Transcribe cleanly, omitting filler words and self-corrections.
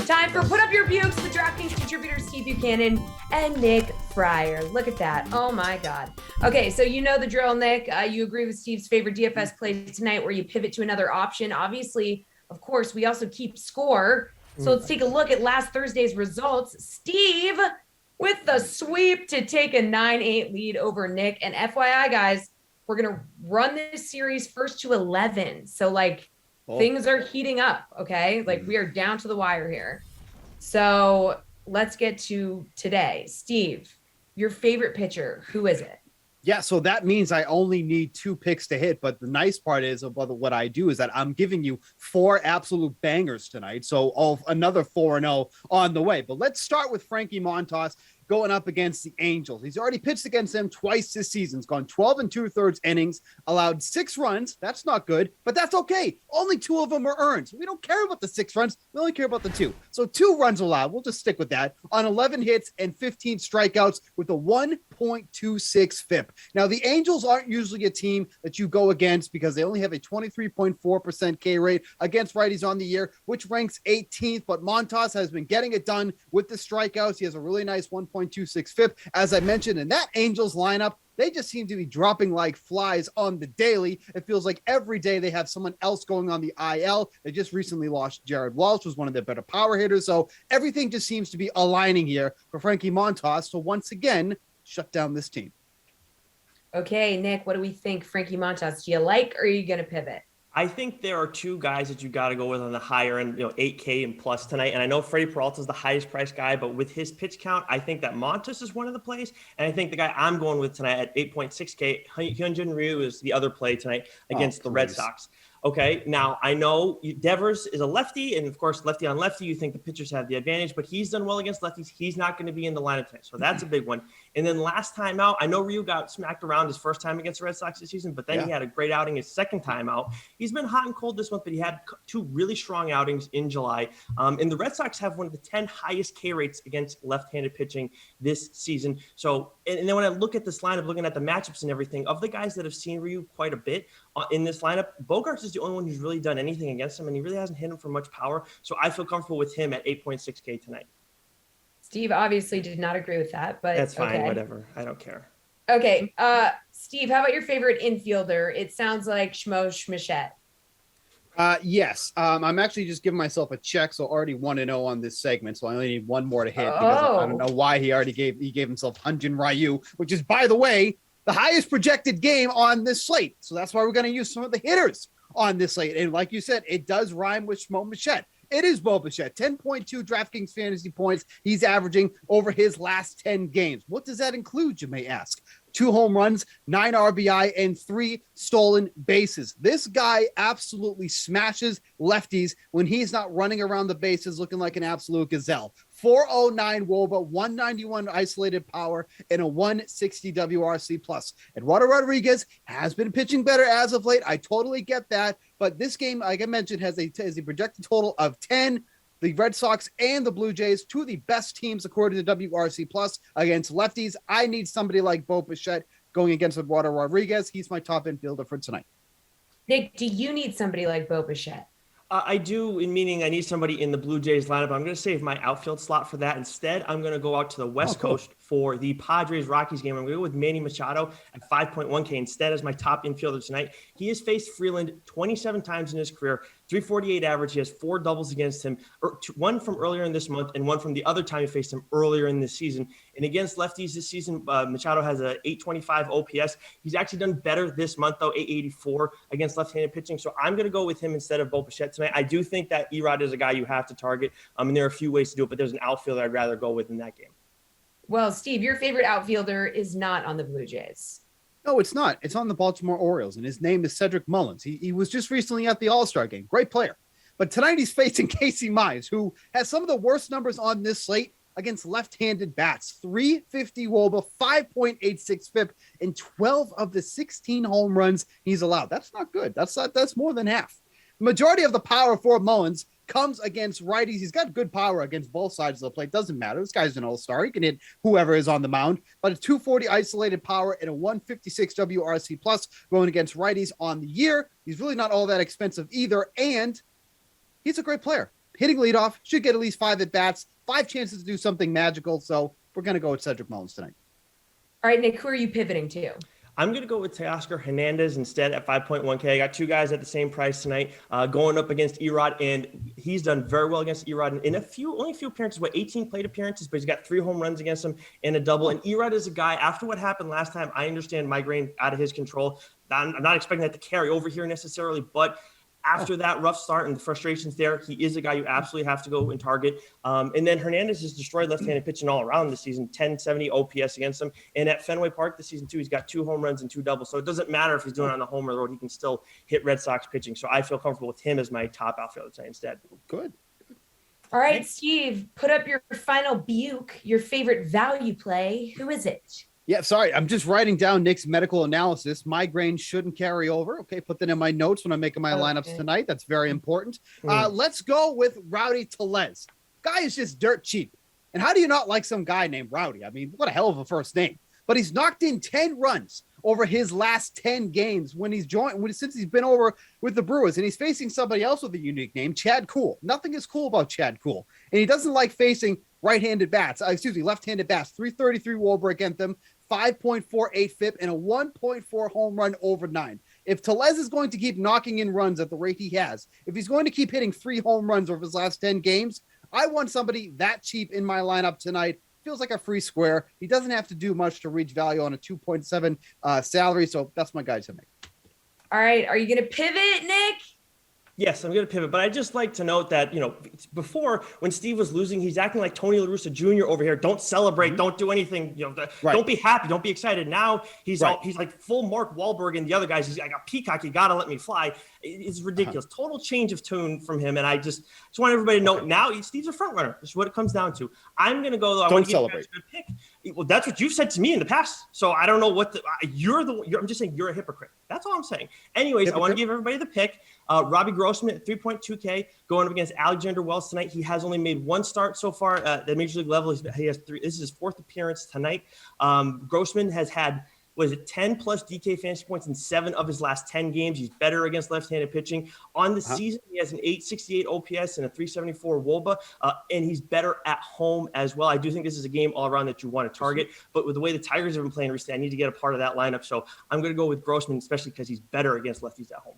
time for Put Up Your Bukes, the DraftKings contributors Steve Buchanan and Nick Fryer. Look at that. Oh my God. Okay, so you know the drill, Nick. You agree with Steve's favorite DFS play tonight where you pivot to another option. Obviously, of course, we also keep score. So let's take a look at last Thursday's results. Steve with the sweep to take a 9-8 lead over Nick. And FYI, guys, we're going to run this series first to 11. So, things are heating up, okay? We are down to the wire here. So let's get to today. Steve, your favorite pitcher, who is it? Yeah, so that means I only need 2 picks to hit. But the nice part is about what I do is that I'm giving you 4 absolute bangers tonight. So another 4-0 on the way. But let's start with Frankie Montas going up against the Angels. He's already pitched against them twice this season. He's gone 12 2/3 innings, allowed 6 runs. That's not good, but that's okay. Only 2 of them are earned. So we don't care about the 6 runs. We only care about the 2. So 2 runs allowed. We'll just stick with that on 11 hits and 15 strikeouts with a 1.26 FIP. Now, the Angels aren't usually a team that you go against because they only have a 23.4% K rate against righties on the year, which ranks 18th. But Montas has been getting it done with the strikeouts. He has a really nice 1.26 FIP. As I mentioned, in that Angels lineup, they just seem to be dropping like flies on the daily. It feels like every day they have someone else going on the IL. They just recently lost Jared Walsh, who's one of their better power hitters. So everything just seems to be aligning here for Frankie Montas to once again shut down this team. Okay, Nick, what do we think? Frankie Montas, do you like, or are you going to pivot? I think there are 2 guys that you got to go with on the higher end, 8K and plus tonight. And I know Freddie Peralta is the highest priced guy, but with his pitch count, I think that Montas is one of the plays. And I think the guy I'm going with tonight at 8.6K, Hyunjin Ryu is the other play tonight against the Red Sox. Okay, now I know Devers is a lefty, and of course, lefty on lefty, you think the pitchers have the advantage, but he's done well against lefties. He's not going to be in the lineup tonight, so that's a big one. And then last time out, I know Ryu got smacked around his first time against the Red Sox this season, but then he had a great outing his second time out. He's been hot and cold this month, but he had 2 really strong outings in July. And the Red Sox have one of the 10 highest K rates against left-handed pitching this season. So, and then when I look at this lineup, looking at the matchups and everything, of the guys that have seen Ryu quite a bit in this lineup, Bogaerts is the only one who's really done anything against him, and he really hasn't hit him for much power. So I feel comfortable with him at 8.6K tonight. Steve obviously did not agree with that, but that's fine. Okay. Whatever. I don't care. Okay. Steve, how about your favorite infielder? It sounds like Shmo Schmichette. Yes. I'm actually just giving myself a check. So already 1-0 on this segment. So I only need 1 more to hit because I don't know why he gave himself Hyunjin Ryu, which is, by the way, the highest projected game on this slate. So that's why we're going to use some of the hitters on this slate. And like you said, it does rhyme with Shmo Bichette. It is Bo Bichette, 10.2 DraftKings fantasy points he's averaging over his last 10 games. What does that include, you may ask? 2 home runs, 9 RBI, and 3 stolen bases. This guy absolutely smashes lefties when he's not running around the bases looking like an absolute gazelle. 409 WOBA, 191 isolated power, and a 160 WRC plus. Eduardo Rodriguez has been pitching better as of late. I totally get that. But this game, like I mentioned, has a projected total of 10. The Red Sox and the Blue Jays, 2 of the best teams according to WRC plus against lefties. I need somebody like Bo Bichette going against Eduardo Rodriguez. He's my top infielder for tonight. Nick, do you need somebody like Bo Bichette? I do, in meaning I need somebody in the Blue Jays lineup. I'm going to save my outfield slot for that. Instead, I'm going to go out to the West Coast for the Padres-Rockies game. I'm going to go with Manny Machado at 5.1K instead as my top infielder tonight. He has faced Freeland 27 times in his career, 348 average. He has 4 doubles against him, 1 from earlier in this month and 1 from the other time he faced him earlier in this season. And against lefties this season, Machado has a 825 OPS. He's actually done better this month, though, 884 against left-handed pitching. So I'm going to go with him instead of Bo Bichette tonight. I do think that Erod is a guy you have to target. And there are a few ways to do it, but there's an outfielder I'd rather go with in that game. Well, Steve, your favorite outfielder is not on the Blue Jays. No, it's not. It's on the Baltimore Orioles, and his name is Cedric Mullins. He was just recently at the All-Star game. Great player. But tonight he's facing Casey Mize, who has some of the worst numbers on this slate against left-handed bats. 350 WOBA, 5.86 FIP, and 12 of the 16 home runs he's allowed. That's not good. That's more than half. The majority of the power for Mullins comes against righties. He's got good power against both sides of the plate. Doesn't matter. This guy's an all-star. He can hit whoever is on the mound. But a 240 isolated power and a 156 WRC plus going against righties on the year. He's really not all that expensive either. And he's a great player. hitting leadoff, should get at least 5 at bats, 5 chances to do something magical. So we're going to go with Cedric Mullins tonight. All right, Nick, who are you pivoting to? I'm going to go with Teoscar Hernandez instead at 5.1K. I got 2 guys at the same price tonight, going up against Erod, and he's done very well against Erod in only a few appearances, 18 plate appearances, but he's got 3 home runs against him and a double. And Erod is a guy, after what happened last time, I understand migraine out of his control. I'm not expecting that to carry over here necessarily, but after that rough start and the frustrations there, he is a guy you absolutely have to go and target. And then Hernandez has destroyed left-handed pitching all around this season, 1070 OPS against him. And at Fenway Park this season, too, he's got 2 home runs and 2 doubles. So it doesn't matter if he's doing it on the home or the road. He can still hit Red Sox pitching. So I feel comfortable with him as my top outfielder tonight instead. Good. All right, Steve, put up your final buke, your favorite value play. Who is it? Yeah, sorry. I'm just writing down Nick's medical analysis. Migraine shouldn't carry over. Okay, put that in my notes when I'm making my lineups tonight. That's very important. Let's go with Rowdy Tellez. Guy is just dirt cheap. And how do you not like some guy named Rowdy? I mean, what a hell of a first name. But he's knocked in 10 runs over his last 10 games since he's been over with the Brewers, and he's facing somebody else with a unique name, Chad Kuhl. Nothing is cool about Chad Kuhl. And he doesn't like facing left-handed bats. 333 WARBR against them, 5.48 FIP, and a 1.4 home run over 9. If Tellez is going to keep knocking in runs at the rate he has, if he's going to keep hitting 3 home runs over his last 10 games, I want somebody that cheap in my lineup tonight. Feels like a free square. He doesn't have to do much to reach value on a 2.7 salary, so that's my guy to make. All right, are you going to pivot, Nick? Yes, I'm going to pivot, but I'd just like to note that, before when Steve was losing, he's acting like Tony La Russa Jr. over here. Don't celebrate. Don't do anything. Don't be happy. Don't be excited. Now he's like full Mark Wahlberg and the other guys. He's like a peacock. You got to let me fly. It's ridiculous. Total change of tune from him. And I just want everybody to know now Steve's a front runner. That's what it comes down to. I'm going to go, though. I want to give you guys a good pick. Well, that's what you've said to me in the past. So I don't know what I'm just saying you're a hypocrite. That's all I'm saying. Anyways, I want to give everybody the pick. Robbie Grossman at 3.2K going up against Alexander Wells tonight. He has only made 1 start so far at the major league level. He has 3. This is his 4th appearance tonight. Grossman has had 10 plus DK fantasy points in 7 of his last 10 games. He's better against left-handed pitching. On the season, he has an 868 OPS and a 374 WOBA, and he's better at home as well. I do think this is a game all around that you want to target, but with the way the Tigers have been playing recently, I need to get a part of that lineup. So I'm going to go with Grossman, especially because he's better against lefties at home.